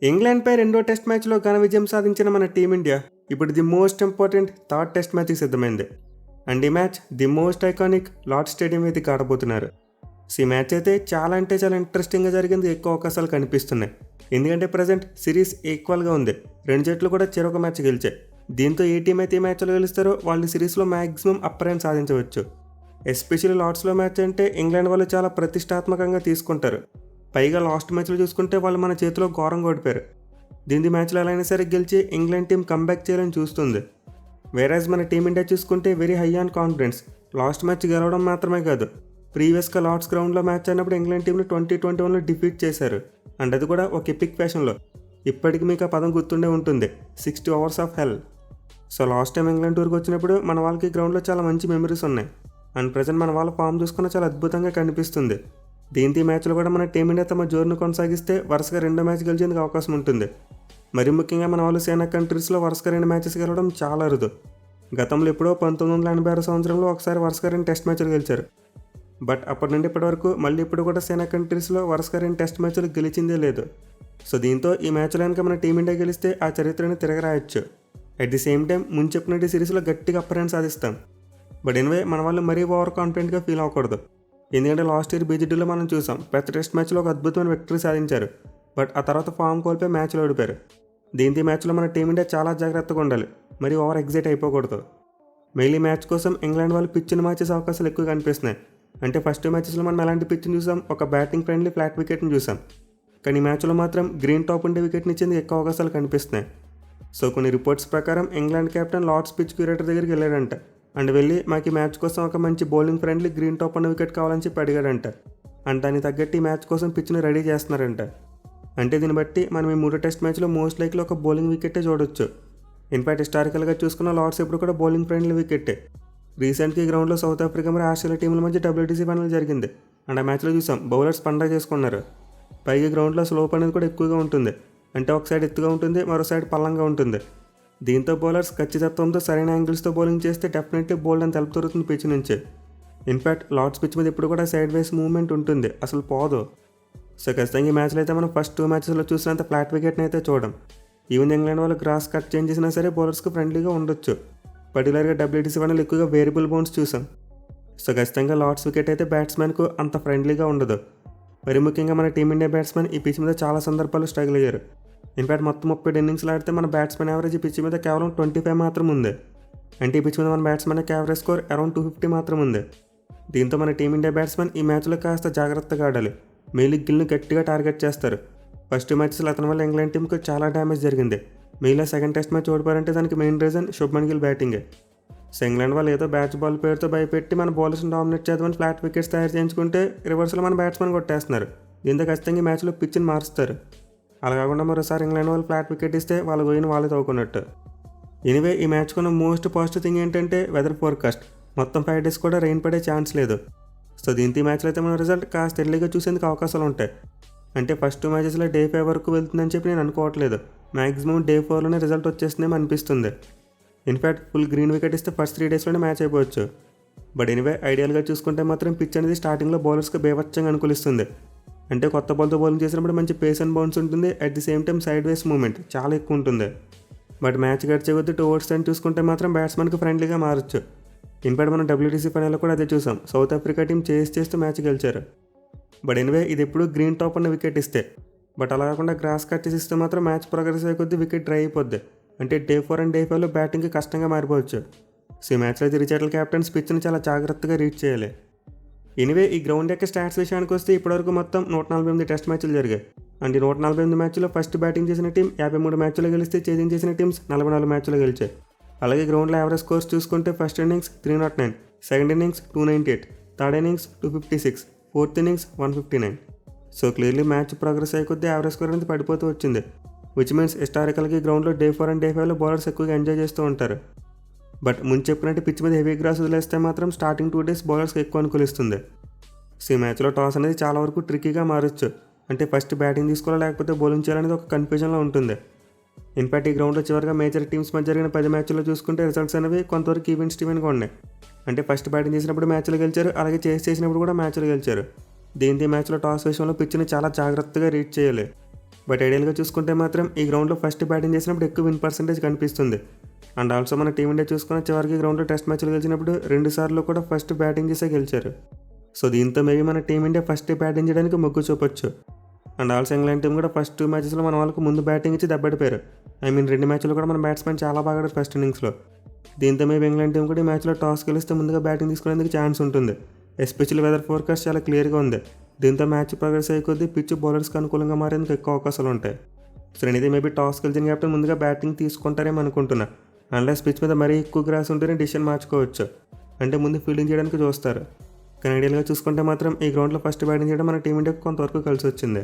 ఇంగ్లాండ్పై రెండో టెస్ట్ మ్యాచ్లో ఘన విజయం సాధించిన మన టీమిండియా ఇప్పుడు the most important third test మ్యాచ్కి సిద్ధమైంది. అండ్ ఈ match the most iconic Lord's stadium వేదిక ఆడబోతున్నారు. ఈ మ్యాచ్ అయితే చాలా ఇంట్రెస్టింగ్గా జరిగింది. ఎక్కువ అవకాశాలు కనిపిస్తున్నాయి. ఎందుకంటే ప్రజెంట్ సిరీస్ ఈక్వల్గా ఉంది. రెండు జట్లు కూడా చెరొక మ్యాచ్ గెలిచాయి. దీంతో ఏ టీం అయితే ఈ మ్యాచ్లో గెలుస్తారో వాళ్ళు సిరీస్లో మ్యాక్సిమం అప్పర్ హ్యాండ్ సాధించవచ్చు. ఎస్పెషల్లీ లార్డ్స్లో మ్యాచ్ అంటే ఇంగ్లాండ్ వాళ్ళు చాలా ప్రతిష్టాత్మకంగా తీసుకుంటారు. పైగా లాస్ట్ మ్యాచ్లో చూసుకుంటే వాళ్ళు మన చేతిలో ఘోరంగా ఓడిపోయారు. దీని మ్యాచ్లో ఎలా అయినా సరే గెలిచి ఇంగ్లాండ్ టీం కంబ్యాక్ చేయాలని చూస్తుంది. వేరాజ్ మన టీమిండియా చూసుకుంటే very high on confidence. Last match గెలవడం మాత్రమే కాదు, ప్రీవియస్గా లార్డ్స్ గ్రౌండ్లో మ్యాచ్ అయినప్పుడు ఇంగ్లాండ్ టీంని 2021లో డిఫీట్ చేశారు. అండ్ అది కూడా ఒక ఎపిక్ ఫ్యాషన్లో. ఇప్పటికి మీకు ఆ పదం గుర్తుండే ఉంటుంది, 60 hours of hell. So last time England టూర్కి వచ్చినప్పుడు మన వాళ్ళకి గ్రౌండ్లో చాలా మంచి మెమరీస్ ఉన్నాయి. అండ్ ప్రజెంట్ మన వాళ్ళ ఫామ్ చూసుకున్న చాలా అద్భుతంగా కనిపిస్తుంది. దీంతో ఈ మ్యాచ్లో కూడా మన టీమిండియా తమ జోరును కొనసాగిస్తే వరుసగా రెండో మ్యాచ్ గెలిచేందుకు అవకాశం ఉంటుంది. మరి ముఖ్యంగా మన వాళ్ళు సేనా కంట్రీస్లో వరుసగా 2 మ్యాచెస్ గెలవడం చాలా అరుదు. గతంలో ఎప్పుడో 1986 సంవత్సరంలో ఒకసారి వరుసగా 2 టెస్ట్ మ్యాచ్లు గెలిచారు. బట్ అప్పటి నుండి ఇప్పటి వరకు మళ్ళీ ఇప్పుడు కూడా సేనా కంట్రీస్లో వరుసగా 2 టెస్ట్ మ్యాచ్లు గెలిచిందే లేదు. సో దీంతో ఈ మ్యాచ్లో కనుక మన టీమిండియా గెలిస్తే ఆ చరిత్రని తిరగరాయొచ్చు. అట్ ది సేమ్ టైం ముందు చెప్పినట్టు సిరీస్లో గట్టిగా అప్పర్ హ్యాండ్ సాధిస్తాం. బట్ ఎనివే మన వాళ్ళు మరీ ఓవర్ కాన్ఫిడెంట్గా ఫీల్ అవ్వకూడదు. ఎందుకంటే లాస్ట్ ఇయర్ బీజేడీలో మనం చూసాం, ప్రతి టెస్ట్ మ్యాచ్లో ఒక అద్భుతమైన విక్టరీ సాధించారు. బట్ ఆ తర్వాత ఫామ్ కోల్పోయి మ్యాచ్లో ఓడిపోయారు. దీంతో ఈ మ్యాచ్లో మన టీమిండియా చాలా జాగ్రత్తగా ఉండాలి, మరి ఓవర్ ఎగ్జైట్ అయిపోకూడదు. మెయిన్ మ్యాచ్ కోసం ఇంగ్లాండ్ వాళ్ళు పిచ్ని మార్చేసే అవకాశాలు ఎక్కువ కనిపిస్తున్నాయి. అంటే ఫస్ట్ మ్యాచెస్లో మనం ఎలాంటి పిచ్ని చూసాం, ఒక బ్యాటింగ్ ఫ్రెండ్లీ ఫ్లాట్ వికెట్ని చూసాం. కానీ ఈ మ్యాచ్లో మాత్రం గ్రీన్ టాప్ ఉండే వికెట్ని ఇచ్చేందుకు ఎక్కువ అవకాశాలు కనిపిస్తున్నాయి. సో కొన్ని రిపోర్ట్స్ ప్రకారం England captain Lord's pitch curator దగ్గరికి వెళ్ళాడంట. అండ్ వెళ్ళి మాకు ఈ మ్యాచ్ కోసం ఒక మంచి బౌలింగ్ ఫ్రెండ్లీ గ్రీన్ టాప్ అన్న వికెట్ కావాలని చెప్పి అడిగాడంట. అండ్ దానికి తగ్గట్టు ఈ మ్యాచ్ కోసం పిచ్ని రెడీ చేస్తున్నారంట. అంటే దీన్ని బట్టి మనం ఈ 3 టెస్ట్ మ్యాచ్లో మోస్ట్ లైక్లీ ఒక బౌలింగ్ వికెట్టే చూడొచ్చు. ఇన్ఫాక్ట్ హిస్టారికల్గా చూసుకున్న లార్డ్స్ ఎప్పుడు కూడా బౌలింగ్ ఫ్రెండ్లీ వికెట్టే. రీసెంట్గా ఈ గ్రౌండ్లో సౌత్ ఆఫ్రికా మరియు ఆస్ట్రేలియా టీంల మధ్య WTC ఫైనల్ జరిగింది. అండ్ ఆ మ్యాచ్లో చూసాం బౌలర్స్ పండగ చేసుకున్నారు. పైగా గ్రౌండ్లో స్లోప్ అనేది కూడా ఎక్కువగా ఉంటుంది. అంటే ఒక సైడ్ ఎత్తుగా ఉంటుంది, మరో సైడ్ పల్లంగా ఉంటుంది. దీంతో బౌలర్స్ ఖచ్చితత్వంతో సరైన యాంగిల్స్తో బౌలింగ్ చేస్తే డెఫినెట్లీ బౌల్డ్ అని తెలుపు దొరుకుతుంది పిచ్ నుంచి. ఇన్ఫాక్ట్ లార్డ్స్ పిచ్ మీద ఇప్పుడు కూడా సైడ్ వేస్ మూవ్మెంట్ ఉంటుంది, అసలు పోదు. సో ఖచ్చితంగా ఈ మ్యాచ్లో అయితే మనం ఫస్ట్ 2 మ్యాచెస్లో చూసినంత ఫ్లాట్ వికెట్ని అయితే చూడం. ఈవెన్ ఇంగ్లాండ్ వాళ్ళు గ్రాస్ కట్ చేంజ్ చేసినా సరే బౌలర్స్కి ఫ్రెండ్లీగా ఉండొచ్చు. పర్టికులర్గా WTC ఫైనల్ ఎక్కువగా వేరియబుల్ బౌన్స్ చూసాం. సో ఖచ్చితంగా లార్డ్స్ వికెట్ అయితే బ్యాట్స్మెన్కు అంత ఫ్రెండ్లీగా ఉండదు. మరి ముఖ్యంగా మన టీమిండియా బ్యాట్స్మెన్ ఈ పిచ్ మీద చాలా సందర్భాలు స్ట్రగుల్ అయ్యారు. ఇన్ఫాక్ట్ మొత్తం 30 ఇన్నింగ్స్లో ఆడితే మన బ్యాట్స్మెన్ యావరేజ్ ఈ పిచ్ మీద కేవలం 25 మాత్రం ఉంది. అంటే ఈ పిచ్ మీద మన బ్యాట్స్మెన్ యావరేజ్ స్కోర్ అరౌండ్ 250 మాత్రం ఉంది. దీంతో మన టీమిండియా బ్యాట్స్మెన్ ఈ మ్యాచ్లో కాస్త జాగ్రత్తగా ఆడాలి. మెయిలీ గిల్ను గట్టిగా టార్గెట్ చేస్తారు. ఫస్ట్ మ్యాచ్లో అతని వల్ల ఇంగ్లాండ్ టీంకి చాలా డ్యామేజ్ జరిగింది. మెయిన్లో సెకండ్ టెస్ట్ మ్యాచ్ ఓడిపోయారంటే దానికి మెయిన్ రీజన్ శుభ్మన్ గిల్ బ్యాటింగే. సో ఇంగ్లాండ్ వాళ్ళు ఏదో బ్యాచ్ బాల్ పేరుతో భయపెట్టి మన బౌలర్స్ని డామినేట్ చేద్దామని ఫ్లాట్ వికెట్స్ తయారు చేయించుకుంటే రివర్స్లో మన బ్యాట్స్మెన్ కొట్టేస్తున్నారు. దీంతో ఖచ్చితంగా ఈ మ్యాచ్లో పిచ్ని మారుస్తారు. అలా కాకుండా మరోసారి ఇంగ్లాండ్ వాళ్ళు ఫ్లాట్ వికెట్ ఇస్తే వాళ్ళ గోయిని వాళ్ళే తవ్వుకున్నట్టు. ఎనివే ఈ మ్యాచ్ కొన్న మోస్ట్ పాజిటివ్ థింగ్ ఏంటంటే వెదర్ ఫోర్కాస్ట్. మొత్తం 5 days కూడా రెయిన్ పడే ఛాన్స్ లేదు. సో దీంతో ఈ మ్యాచ్లో అయితే మన రిజల్ట్ కాస్త ఎర్లీగా చూసేందుకు అవకాశాలు ఉంటాయి. అంటే ఫస్ట్ 2 మ్యాచెస్లో Day 5 వరకు వెళ్తుందని చెప్పి నేను అనుకోవట్లేదు. మ్యాక్సిమం Day 4లోనే రిజల్ట్ వచ్చేస్తుందేమో అనిపిస్తుంది. ఇన్ఫ్యాక్ట్ ఫుల్ గ్రీన్ వికెట్ ఇస్తే ఫస్ట్ 3 daysలోనే మ్యాచ్ అయిపోవచ్చు. బట్ ఎనివే ఐడియల్గా చూసుకుంటే మాత్రం పిచ్ అనేది స్టార్టింగ్లో బౌలర్స్కి బేవచ్చంగా అనుకూలిస్తుంది. అంటే కొత్త బాల్తో బౌలింగ్ చేసినప్పుడు మంచి పేస్ అండ్ బౌన్స్ ఉంటుంది. At the same time side ways movement చాలా ఎక్కువ ఉంటుంది. బట్ మ్యాచ్ గడిచే కొద్దీ టువర్డ్స్ టైం చూసుకుంటే మాత్రం బ్యాట్స్మెన్కి ఫ్రెండ్లీగా మారచ్చు. ఇన్ఫాక్ట్ మనం WTC ఫైనల్లో కూడా అదే చూసాం. సౌత్ ఆఫ్రికా టీం చేస్తూ మ్యాచ్ గెలిచారు. బట్ ఎనివే ఇది ఎప్పుడు గ్రీన్ టాప్ అన్న వికెట్ ఇస్తే. బట్ అలా కాకుండా గ్రాస్ కట్ చేసి ఇస్తే మాత్రం మ్యాచ్ ప్రోగ్రెస్ అయ్యే కొద్దీ వికెట్ డ్రై అయిపోద్ది. అంటే Day 4 అండ్ Day 5లో బ్యాటింగ్కి కష్టంగా మారిపోవచ్చు. సో ఈ మ్యాచ్లో అయితే రిచర్డ్ క్యాప్టెన్స్ పిచ్ని చాలా జాగ్రత్తగా రీడ్ చేయాలి. ఎనివే ఈ గ్రౌండ్ యొక్క స్టాట్స్ విషయానికి వస్తే ఇప్పటివరకు మొత్తం 148 టెస్ట్ మ్యాచ్లు జరిగాయి. అండ్ ఈ 148 మ్యాచ్లో ఫస్ట్ బ్యాటింగ్ చేసిన టీం 53 మ్యాచ్లో గెలిస్తే చేజింగ్ చేసిన టీమ్స్ 44 మ్యాచ్లో గెలిచాయి. అలాగే గ్రౌండ్లో యావరేజ్ స్కోర్స్ చూసుకుంటే first innings 309, second innings 298, third innings 256, fourth innings 159. So clearly match progress అయ్యే కొద్దీ యావరేజ్ స్కోర్ అనేది పడిపోతూ వచ్చింది. విచ్ మీన్స్ హిస్టారికల్గా గ్రౌండ్లో Day 4 అండ్ Day 5లో బౌలర్స్ ఎక్కువగా ఎంజాయ్ చేస్తూ ఉంటారు. బట్ ముందు చెప్పినట్టు పిచ్ మీద హెవీ గ్రాస్ వదిలేస్తే మాత్రం స్టార్టింగ్ 2 days బౌలర్స్కి ఎక్కువ అనుకూలిస్తుంది. సో ఈ మ్యాచ్లో టాస్ అనేది చాలా వరకు ట్రిక్కీగా మారచ్చు. అంటే ఫస్ట్ బ్యాటింగ్ తీసుకోవాలా లేకపోతే బౌలింగ్ చేయాలనేది ఒక కన్ఫ్యూజన్లో ఉంటుంది. ఇన్ఫాక్ట్ ఈ గ్రౌండ్లో చివరిగా మేజర్ టీమ్స్ మధ్య జరిగిన 10 మ్యాచ్ల్లో చూసుకుంటే రిజల్ట్స్ అనేవి కొంతవరకు ఈవెన్గా ఉన్నాయి. అంటే ఫస్ట్ బ్యాటింగ్ చేసినప్పుడు మ్యాచ్లు గెలిచారు, అలాగే చేసినప్పుడు కూడా మ్యాచ్లు గెలిచారు. దీంతో ఈ మ్యాచ్లో టాస్ విషయంలో పిచ్ని చాలా జాగ్రత్తగా రీడ్ చేయాలి. బట్ ఐడియల్గా చూసుకుంటే మాత్రం ఈ గ్రౌండ్లో ఫస్ట్ బ్యాటింగ్ చేసినప్పుడు ఎక్కువ విన్ పర్సెంటేజ్ కనిపిస్తుంది. అండ్ ఆల్సో మన టీమిండియా చూసుకున్న చివరికి గ్రౌండ్లో టెస్ట్ మ్యాచ్లు గెలిచినప్పుడు 2 సార్లు కూడా ఫస్ట్ బ్యాటింగ్ చేసే గెలిచారు. సో దీంతో మేబీ మన టీమిండియా ఫస్ట్ బ్యాటింగ్ చేయడానికి మొగ్గు చూపొచ్చు. అండ్ ఆల్సో ఇంగ్లాండ్ టీం కూడా ఫస్ట్ 2 మ్యాచెస్లో మన వాళ్ళకు ముందు బ్యాటింగ్ ఇచ్చి దెబ్బడిపోయారు. 2 మ్యాచ్లు కూడా మన బ్యాట్స్మెన్ చాలా బాగా ఆడారు ఫస్ట్ ఇన్నింగ్స్లో. దీంతో మేబీ ఇంగ్లాండ్ టీం కూడా ఈ మ్యాచ్లో టాస్ గెలిస్తే ముందుగా బ్యాటింగ్ తీసుకునేందుకు ఛాన్స్ ఉంటుంది. ఎస్పెషల్లీ వెదర్ ఫోర్కాస్ట్ చాలా క్లియర్గా ఉంది. దీంతో మ్యాచ్ ప్రోగ్రెస్ అయ్యే కొద్దీ పిచ్ బౌలర్స్కి అనుకూలంగా మారేందుకు ఎక్కువ అవకాశాలు ఉంటాయి. సో నేనైతే మేబీ టాస్ గెలిచిన కెప్టెన్ ముందుగా బ్యాటింగ్ తీసుకుంటారేమో అనుకుంటున్నా. అన్లెస్ పిచ్ మీద మరీ ఎక్కువ గ్రాస్ ఉంటేనే డిసిషన్ మార్చుకోవచ్చు, అంటే ముందు ఫీల్డింగ్ చేయడానికి చూస్తారు. కానీ ఐడియల్గా చూసుకుంటే మాత్రం ఈ గ్రౌండ్లో ఫస్ట్ బ్యాటింగ్ చేయడం మన టీమిండియాకు కొంతవరకు కలిసి వచ్చింది.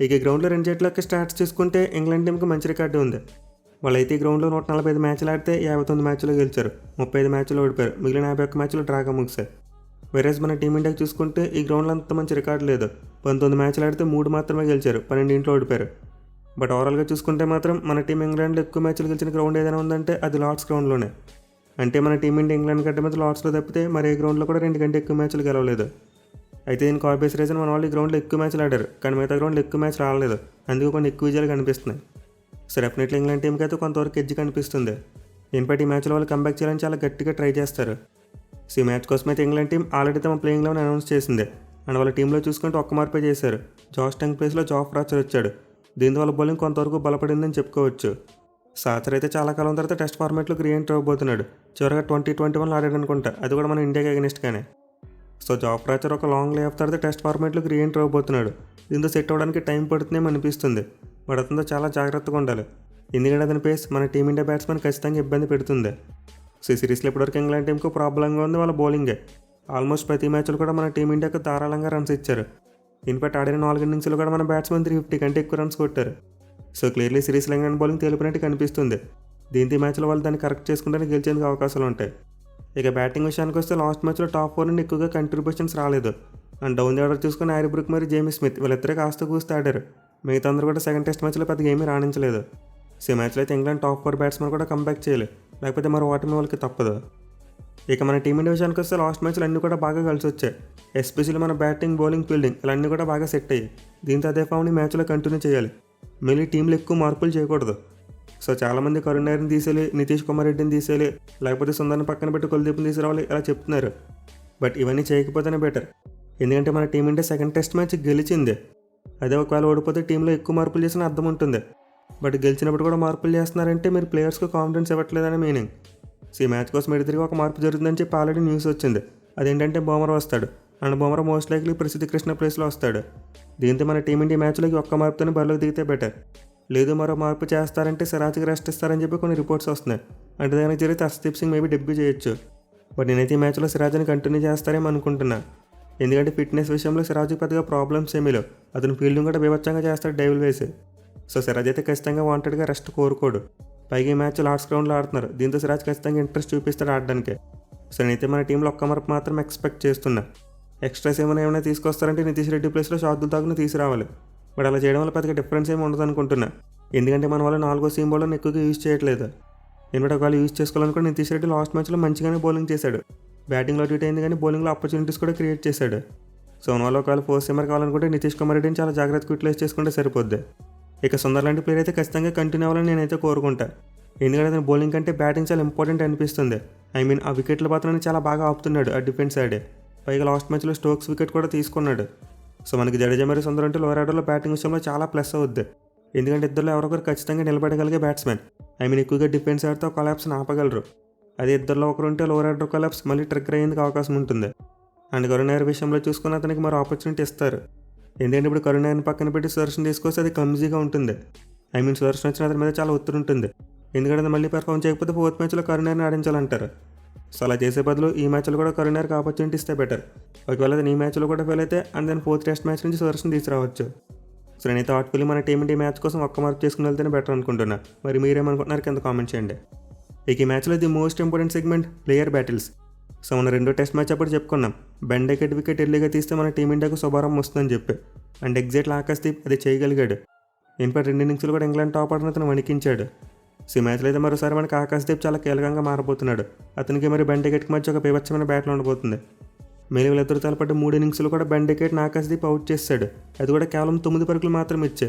ఇక ఈ గ్రౌండ్లో 2 జట్లకి స్టార్ట్స్ చూసుకుంటే ఇంగ్లాండ్ టీంకి మంచి రికార్డు ఉంది. వాళ్ళైతే ఈ గ్రౌండ్లో 145 మ్యాచ్లు ఆడితే 59 మ్యాచ్లు గెలిచారు, 35 మ్యాచ్లు ఓడిపోయారు, మిగిలిన 51 మ్యాచ్లు డ్రాగా ముగిశాయి. వేరేజ్ మన టీమిండియాకి చూసుకుంటే ఈ గ్రౌండ్లో అంత మంచి రికార్డు లేదు. 19 మ్యాచ్లు ఆడితే 3 మాత్రమే గెలిచారు, 12 ఓడిపోయారు. బట్ ఓవరాల్గా చూసుకుంటే మాత్రం మన టీం ఇంగ్లాండ్లో ఎక్కువ మ్యాచ్లు గెలిచిన గ్రౌండ్ ఏదైనా ఉందంటే అది లార్డ్స్ గ్రౌండ్లోనే. అంటే మన టీమిండియా ఇంగ్లాండ్ గడ్డ మీద లార్డ్స్లో తప్పితే మరి ఏ గ్రౌండ్లో కూడా 2 కంటే ఎక్కువ మ్యాచ్లు గెలవలేదు. అయితే దీనికి ఆబ్వియస్ రీజన్ మన వాళ్ళు ఈ గ్రౌండ్లో ఎక్కువ మ్యాచ్లు ఆడారు, కానీ మిగతా గ్రౌండ్లో ఎక్కువ మ్యాచ్లు ఆడలేదు, అందుకు కొన్ని ఎక్కువ విజయాలు కనిపిస్తున్నాయి. సో డెఫినెట్లీ ఇంగ్లాండ్ టీంకి అయితే కొంతవరకు ఎడ్జ్ కనిపిస్తుంది. ఇన్ఫాక్ట్ ఈ మ్యాచ్లో వాళ్ళు కంబ్యాక్ చేయాలని చాలా గట్టిగా ట్రై చేస్తారు. సో ఈ మ్యాచ్ కోసం అయితే ఇంగ్లాండ్ టీం ఆల్రెడీ తమ ప్లేయింగ్ లెవెన్ అనౌన్స్ చేసింది. అండ్ వాళ్ళ టీంలో చూసుకుంటే ఒక్క మార్పే చేశారు. జాష్ టంగ్ ప్లేస్లో జాఫ్ రాచర్ వచ్చాడు. దీంతో వాళ్ళ బౌలింగ్ కొంతవరకు బలపడిందని చెప్పుకోవచ్చు. సాచర్ అయితే చాలా కాలం తర్వాత టెస్ట్ ఫార్మాట్లో రీఎంట్రీ అవ్వబోతున్నాడు. చివరిగా 2021లో ఆడాడు అనుకుంటా, అది కూడా మన ఇండియాకి అగెనిస్ట్గానే. సో జాఫ్ రాచర్ ఒక లాంగ్ లే ఆఫ్ తర్వాత టెస్ట్ ఫార్మాట్లోకి రీఎంట్రీ అవ్వబోతున్నాడు. దీంతో సెట్ అవ్వడానికి టైం పడుతుందేమో అనిపిస్తుంది. బట్ అతనితో చాలా జాగ్రత్తగా ఉండాలి, ఎందుకంటే అతని పేస్ మన టీమిండియా బ్యాట్స్మెన్ ఖచ్చితంగా ఇబ్బంది పెడుతుంది. సో ఈ సిరీస్లో ఇప్పటివరకు ఇంగ్లాండ్ టీంకు ప్రాబ్లంగా ఉంది వాళ్ళ బౌలింగే. ఆల్మోస్ట్ ప్రతి మ్యాచ్లో కూడా మన టీమిండియాకు ధారాళంగా రన్స్ ఇచ్చారు. ఇన్ఫాక్ట్ ఆడిన 4 ఇన్నింగ్స్లో కూడా మన బ్యాట్స్మెన్ 350 కంటే ఎక్కువ రన్స్ కొట్టారు. సో క్లియర్లీ సిరీస్లో ఇంగ్లాండ్ బౌలింగ్ తేలిపోయినట్టు కనిపిస్తుంది. దీంతో ఈ మ్యాచ్లో వాళ్ళు దాన్ని కరెక్ట్ చేసుకుంటే గెలిచేందుకు అవకాశాలు ఉంటాయి. ఇక బ్యాటింగ్ విషయానికి వస్తే లాస్ట్ మ్యాచ్లో టాప్ 4 నుండి ఎక్కువగా కంట్రిబ్యూషన్స్ రాలేదు. అండ్ డౌన్ ది ఆర్డర్ చూసుకుని హ్యారీ బ్రూక్ మరియు జేమీ స్మిత్ వీళ్ళిద్దరే కాస్త కూస్తే ఆడారు. మిగతా అందరూ కూడా సెకండ్ టెస్ట్ మ్యాచ్లో పెద్దగా ఏమీ రాణించలేదు. సో ఈ మ్యాచ్లో అయితే ఇంగ్లాండ్ టాప్ 4 బ్యాట్స్మెన్ కూడా కంబ్యాక్ చేయాలి, లేకపోతే మరో ఓటమి వాళ్ళకి తప్పదు. ఇక మన టీమిండియా విషయానికి వస్తే లాస్ట్ మ్యాచ్లు అన్నీ కూడా బాగా కలిసి వచ్చాయి. ఎస్పెషల్లీ మన బ్యాటింగ్, బౌలింగ్, ఫీల్డింగ్ ఇలా అన్నీ కూడా బాగా సెట్ అయ్యాయి. దీంతో అదే ఫామ్ని మ్యాచ్లో కంటిన్యూ చేయాలి. మళ్ళీ టీంలో ఎక్కువ మార్పులు చేయకూడదు. సో చాలామంది కరుణ్ నాయర్ని తీసేయాలి, నితీష్ కుమార్ రెడ్డిని తీసేయాలి, లేకపోతే సుందర్ని పక్కన పెట్టి కుల్దీప్ని తీసుకురావాలి ఇలా చెప్తున్నారు. బట్ ఇవన్నీ చేయకపోతేనే బెటర్, ఎందుకంటే మన టీమిండియా సెకండ్ టెస్ట్ మ్యాచ్ గెలిచింది. అదే ఒకవేళ ఓడిపోతే టీంలో ఎక్కువ మార్పులు చేసిన అర్థం ఉంటుంది. బట్ గెలిచినప్పుడు కూడా మార్పులు చేస్తున్నారంటే మీరు ప్లేయర్స్కి కాన్ఫిడెన్స్ ఇవ్వట్లేదని మీనింగ్. సో ఈ మ్యాచ్ కోసం ఎడితిరిగి ఒక మార్పు జరుగుతుందని చెప్పి ఆల్రెడీ న్యూస్ వచ్చింది. అదేంటంటే బౌమరా వస్తాడు, అండ్ బౌమరా మోస్ట్ లైక్లీ ప్రసిద్ధి కృష్ణ ప్లేస్లో వస్తాడు. దీంతో మన టీమిండియా మ్యాచ్లోకి ఒక్క మార్పుతోనే బరిలోకి దిగితే బెటర్. లేదు మరో మార్పు చేస్తారంటే సిరాజ్కి రెస్ట్ ఇస్తారని చెప్పి కొన్ని రిపోర్ట్స్ వస్తున్నాయి. అంటే దానికి జరిగితే హర్షదీప్ సింగ్ మేబీ డెబ్యూ చేయొచ్చు. బట్ నేనైతే ఈ మ్యాచ్లో సిరాజ్ని కంటిన్యూ చేస్తారేమో అనుకుంటున్నా, ఎందుకంటే ఫిట్నెస్ విషయంలో సిరాజ్కి పెద్దగా ప్రాబ్లమ్స్ ఏమీ లేవు. అతను ఫీల్డింగ్ కూడా బీభత్సంగా చేస్తాడు డైవిల్ వేసి. సో సిరాజ్ అయితే ఖచ్చితంగా వాంటెడ్గా రెస్ట్ కోరుకోడు. పైగా ఈ మ్యాచ్ లార్డ్స్ గ్రౌండ్లో ఆడుతున్నారు, దీంతో సిరాజ్ ఖచ్చితంగా ఇంట్రెస్ట్ చూపిస్తాడు ఆడడానికి. సో నేనైతే మన టీంలో ఒక్క మార్పు మాత్రం ఎక్స్పెక్ట్ చేస్తున్నా. ఎక్స్ట్రాస్ ఏమైనా తీసుకొస్తారంటే నితీష్ రెడ్డి ప్లేస్లో షార్దుల్ తాగును తీసుకురావాలి. బట్ అలా చేయడం వల్ల పెద్దగా డిఫరెన్స్ ఏమి ఉండదు అనుకుంటున్నా, ఎందుకంటే మన వాళ్ళు 4వ సీమ్ బౌలర్ని ఎక్కువగా యూజ్ చేయట్లేదు. నేను ఒకవేళ యూజ్ చేసుకోవాలనుకుని నితీష్ రెడ్డి లాస్ట్ మ్యాచ్లో మంచిగానే బౌలింగ్ చేశాడు. బ్యాటింగ్లో అటు ఇటు అయింది, కానీ బౌలింగ్లో ఆపర్చునిటీస్ కూడా క్రియేట్ చేశాడు. సో మన వాళ్ళు ఒకవేళ 4th సీమర్ కావాలనుకుంటే నితీష్ కుమార్ రెడ్డిని చాలా జాగ్రత్తగా యూటిలైజ్ చేసుకుంటే సరిపోద్ది. ఇక సుందర్ లాంటి ప్లేయర్ అయితే ఖచ్చితంగా కంటిన్యూ అవ్వాలని నేనైతే కోరుకుంటా, ఎందుకంటే అతను బౌలింగ్ కంటే బ్యాటింగ్ చాలా ఇంపార్టెంట్ అనిపిస్తుంది. ఆ వికెట్ల పాత్రని చాలా బాగా ఆపుతున్నాడు ఆ డిఫెన్స్ సైడే. పైగా లాస్ట్ మ్యాచ్లో స్టోక్స్ వికెట్ కూడా తీసుకున్నాడు. సో మనకి జడేజా మరియు సుందర్ అంటే లోయర్ ఆర్డర్లో బ్యాటింగ్ విషయంలో చాలా ప్లస్ అవుద్ది, ఎందుకంటే ఇద్దరు ఎవరొకరు ఖచ్చితంగా నిలబడగలిగే బ్యాట్స్మెన్. ఎక్కువగా డిఫెన్స్ ఆడితే కొలాప్స్ని ఆపగలరు. అదే ఇద్దరిలో ఒకరు ఉంటే లోవర్ ఆర్డర్ కొలాప్స్ మళ్ళీ ట్రిగ్గర్ అయ్యేందుకు అవకాశం ఉంటుంది. అండ్ కరుణ్ నాయర్ విషయంలో చూసుకుని అతనికి మరో ఆపర్చునిటీ ఇస్తారు, ఎందుకంటే ఇప్పుడు కరుణ్ నాయర్ని పక్కన పెట్టి సుదర్శన్ తీసుకొస్తే అది క్లమ్జీగా ఉంటుంది. సుదర్శన్ వచ్చిన అతని మీద చాలా ఒత్తిడి ఉంటుంది, ఎందుకంటే అది మళ్ళీ పెర్ఫామ్ చేయకపోతే 4th మ్యాచ్లో కరుణ్ నాయర్ని ఆడించాలంటారు. సో అలా చేసే బదులు ఈ మ్యాచ్లో కూడా కరుణ్ నాయర్కి ఆపర్చునిటీ ఇస్తే బెటర్. ఒకవేళ అది ఈ మ్యాచ్లో కూడా ఫెయిల్ అయితే and then 4th test match నుంచి సుదర్శన్ తీసుకురావచ్చు. సో నేనైతే హార్ట్ఫుల్లీ మన టీమిండియా మ్యాచ్ కోసం ఒక్క మార్పు చేసుకుని వెళ్తేనే బెటర్ అనుకుంటున్నా. మరి మీరేమనుకుంటున్నారు కింద కామెంట్ చేయండి. ఇక ఈ మ్యాచ్లో the most important segment player battles. So మన 2వ టెస్ట్ మ్యాచ్ అప్పుడు చెప్పుకున్నాం, బెండెకెట్ వికెట్ ఎర్లీగా తీస్తే మన టీమిండియాకు శుభారంభం వస్తుందని చెప్పి. అండ్ ఎగ్జాక్ట్లీ ఆకాశ్దీప్ అది చేయగలిగాడు. ఇన్ఫాక్ట్ 2 ఇన్నింగ్స్లో కూడా ఇంగ్లాండ్ టాప్ ఆర్డర్ని అతను వణికించాడు. సో ఈ మ్యాచ్లో అయితే మరోసారి మనకి ఆకాశ్దీప్ చాలా కీలకంగా మారబోతున్నాడు. అతనికి మరి బెండెకెట్కి మధ్య ఒక బీభత్సమైన బ్యాట్లో ఉండబోతుంది. మేలు వీళ్ళిద్దరు తలపట్టి 3 ఇన్నింగ్స్లో కూడా బెండెకెట్ని ఆకాశ్దీప్ అవుట్ చేశాడు, అది కూడా కేవలం 9 పరుగులు మాత్రం ఇచ్చే.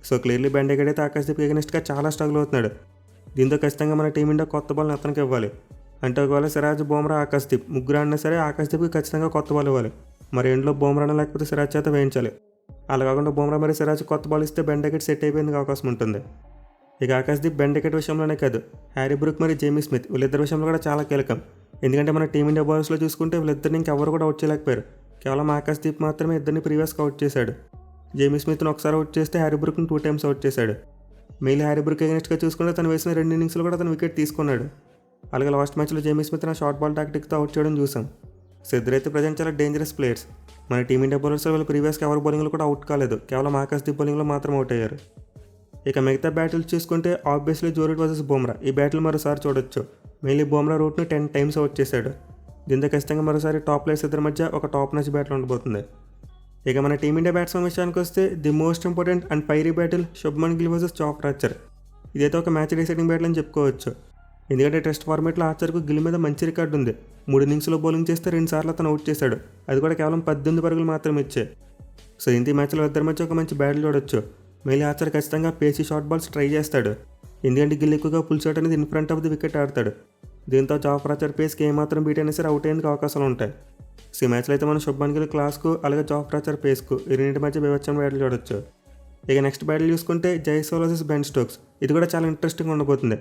సో క్లియర్లీ బెండేగడ్ అయితే ఆకాశ్దీప్ ఎగనెస్ట్గా చాలా స్ట్రగుల్ అవుతున్నాడు. దీంతో ఖచ్చితంగా మన టీమిండియా కొత్త బాల్ని అతనికి ఇవ్వాలి. అంటే ఒకవేళ సిరాజ్, బుమ్రా, ఆకాశ్దీప్ ముగ్గురు ఆడినా సరే ఆకాశ్దీప్కి ఖచ్చితంగా కొత్త బాల్ ఇవ్వాలి. మరి ఎండ్లో బుమ్రానా లేకపోతే సిరాజ్ చేత వేయించాలి. అలా కాకుండా బుమ్రా మరి సిరాజ్ కొత్త బాల్ ఇస్తే బెండేగడ్ సెట్ అయిపోయేందుకు అవకాశం ఉంటుంది. ఇక ఆకాశ్దీప్ బెండేగడ్ విషయంలోనే కాదు, హ్యారీ బ్రూక్ మరియు జేమీ స్మిత్ వీళ్ళిద్దరి విషయంలో కూడా చాలా కీలకం. ఎందుకంటే మన టీమిండియా బౌలర్స్లో చూసుకుంటే వీళ్ళిద్దరిని ఇంకెవరు కూడా అవుట్ చేయలేకపోయారు. కేవలం ఆకాశ్దీప్ మాత్రమే ఇద్దరిని ప్రీవియస్గా అవుట్ చేశాడు. జేమీ స్మిత్ను ఒకసారి అవుట్ చేస్తే హ్యారీ బ్రూక్ను 2 times అవుట్ చేశాడు. మెయిల్ హ్యారీ బ్రూక్ ఎగనెస్ట్గా చూసుకుంటే తను వేసిన 2 innings కూడా తను వికెట్ తీసుకున్నాడు. అలాగే లాస్ట్ మ్యాచ్లో జేమీ స్మిత్ షార్ట్ బాల్ టాక్టిక్తో అవుట్ చేయడం చూసాం. సో ఇద్దరైతే ప్రజెంట్ చాలా డేంజరస్ ప్లేయర్స్. మన టీమిండియా బౌలర్స్లో వీళ్ళు ప్రీవియస్గా ఎవరి బౌలింగ్లో కూడా అవుట్ కాలేదు, కేవలం ఆకాశ్దీప్ బౌలింగ్లో మాత్రం అవుట్ అయ్యారు. ఇక మిగతా బ్యాటిల్ చూసుకుంటే obviously Joe Root versus Bumrah ఈ బ్యాటిల్ మరోసారి చూడొచ్చు. మెయిన్లీ బుమ్రా రూట్ను 10 times అవుట్ చేశాడు. దీంతో ఖచ్చితంగా మరోసారి టాప్ ప్లేయర్స్ ఇద్దరి మధ్య ఒక టాప్ మ్యాచ్ బ్యాటిల్ ఉండబోతుంది. ఇక మన టీమిండియా బ్యాట్స్మెన్ విషయానికి వస్తే the most important and fiery battle Shubman Gill versus Jofra Archer. ఇదైతే ఒక మ్యాచ్ డిసైడింగ్ బ్యాటిల్ అని చెప్పుకోవచ్చు. ఎందుకంటే టెస్ట్ ఫార్మేట్లో ఆర్చర్కు గిల్ మీద మంచి రికార్డు ఉంది. 3 innings బౌలింగ్ చేస్తే 2 సార్లు అతను అవుట్ చేశాడు, అది కూడా కేవలం 18 పరుగులు మాత్రమే ఇచ్చాయి. సో ఇంత మ్యాచ్లో ఇద్దరి మధ్య ఒక మంచి బ్యాటిల్ చూడొచ్చు. మెయిల్ ఆర్చర్ ఖచ్చితంగా పేసీ షార్ట్ బాల్స్ ట్రై చేస్తాడు. ఎందుకంటే గిల్ ఎక్కువగా పుల్ షాట్ అనేది in front of the wicket ఆడతాడు. దీంతో జోఫ్రా ఆర్చర్ పేస్కి ఏమాత్రం బీట్ అయినా సరే అవుట్ అయ్యేందుకు అవకాశాలు ఉంటాయి. సో ఈ మ్యాచ్లో అయితే మనం శుభ్మన్ గిల్ క్లాస్కు అలాగే జోఫ్రా ఆర్చర్ పేస్కు ఈ రెండింటి మధ్య బీభత్సమైన బ్యాటిల్ చూడొచ్చు. ఇక నెక్స్ట్ బ్యాటిల్ చూసుకుంటే జైస్వాల్ వర్సెస్ బెన్ స్టోక్స్. ఇది కూడా చాలా ఇంట్రెస్టింగ్ ఉండబోతుంది.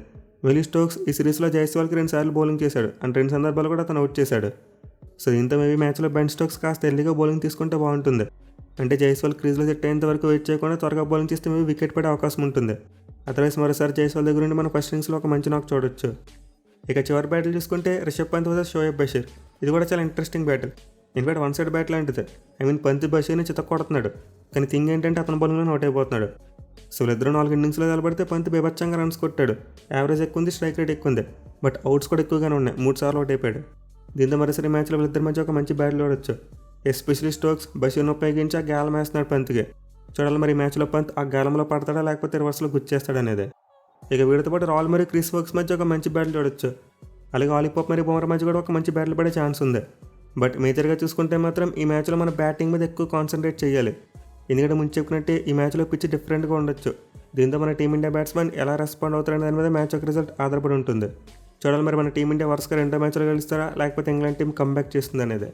వెలీ స్టోక్స్ ఈ సిరీస్లో జైస్వాల్కి 2 సార్లు బౌలింగ్ చేశాడు అండ్ 2 సందర్భాలు కూడా అతను అవుట్ చేశాడు. సో దీంతో మేబీ మ్యాచ్లో బెన్ స్టోక్స్ కాస్త ఎర్లీగా బౌలింగ్ తీసుకుంటే బాగుంటుంది. అంటే జైస్వాల్ క్రీజ్లో సెట్ అయ్యేంత వరకు వెయిట్ చేయకుండా త్వరగా బౌలింగ్ చేస్తే మేబీ వికెట్ పడే అవకాశం ఉంటుంది. అదర్వైజ్ మరోసారి జైస్వాల్ దగ్గర నుండి మన ఫస్ట్ ఇన్నింగ్స్లో ఒక మంచి నాక్ చూడొచ్చు. ఇక చివరి బ్యాటిల్ చూసుకుంటే రిషబ్ పంత్ వర్సెస్ షోయబ్ బషీర్. ఇది కూడా చాలా interesting battle. In fact 1 side bat లాంటిది. పంత్ బషీర్ని చితక్కొడుతున్నాడు, కానీ థింగ్ ఏంటంటే అతని బౌలింగ్లో అవుట్ అయిపోతున్నాడు. సో వీళ్ళిద్దరూ 4 innings నిలబడితే పంత్ బీభత్సంగా రన్స్ కొట్టాడు. యావరేజ్ ఎక్కువ ఉంది, స్ట్రైక్ రేట్ ఎక్కువ ఉంది, బట్ అవుట్స్ కూడా ఎక్కువగానే ఉన్నాయి. 3 సార్లు అవుట్ అయిపోయాడు. దీంతో మరోసారి మ్యాచ్లో వీళ్ళిద్దరి మధ్య ఒక మంచి బ్యాటిల్ చూడొచ్చు. ఎస్పెషలీ స్టోక్స్ బషీర్ను ఉపయోగించి ఆ గాలం వేస్తున్నాడు పంత్కి. చూడాలి మరి ఈ మ్యాచ్లో పంత్ ఆ గాలంలో పడతాడా లేకపోతే రివర్స్లో గుచ్చేస్తాడనేది. ఇక వీడితో పాటు రాల్ మరియు క్రిస్ వోక్స్ మధ్య ఒక మంచి బ్యాటిల్ చూడొచ్చు. అలాగే ఆలిపాప్ మరియు బుమ్రా మధ్య కూడా ఒక మంచి బ్యాటిల్ పడే ఛాన్స్ ఉంది. బట్ మేజర్గా చూసుకుంటే మాత్రం ఈ మ్యాచ్లో మన బ్యాటింగ్ మీద ఎక్కువ కాన్సన్ట్రేట్ చేయాలి. ఎందుకంటే ముందు చెప్పినట్టే ఈ మ్యాచ్లో పిచ్ డిఫరెంట్గా ఉండొచ్చు. దీంతో మన టీమిండియా బ్యాట్స్మెన్ ఎలా రెస్పాండ్ అవుతారనే దాని మీద మ్యాచ్ యొక్క రిజల్ట్ ఆధారపడి ఉంటుంది. చూడాలి మరి మన టీమిండియా వరుసగా 2 మ్యాచ్లు గెలుస్తారా లేకపోతే ఇంగ్లాండ్ టీం కమ్బ్యాక్ చేస్తుంది అనేది.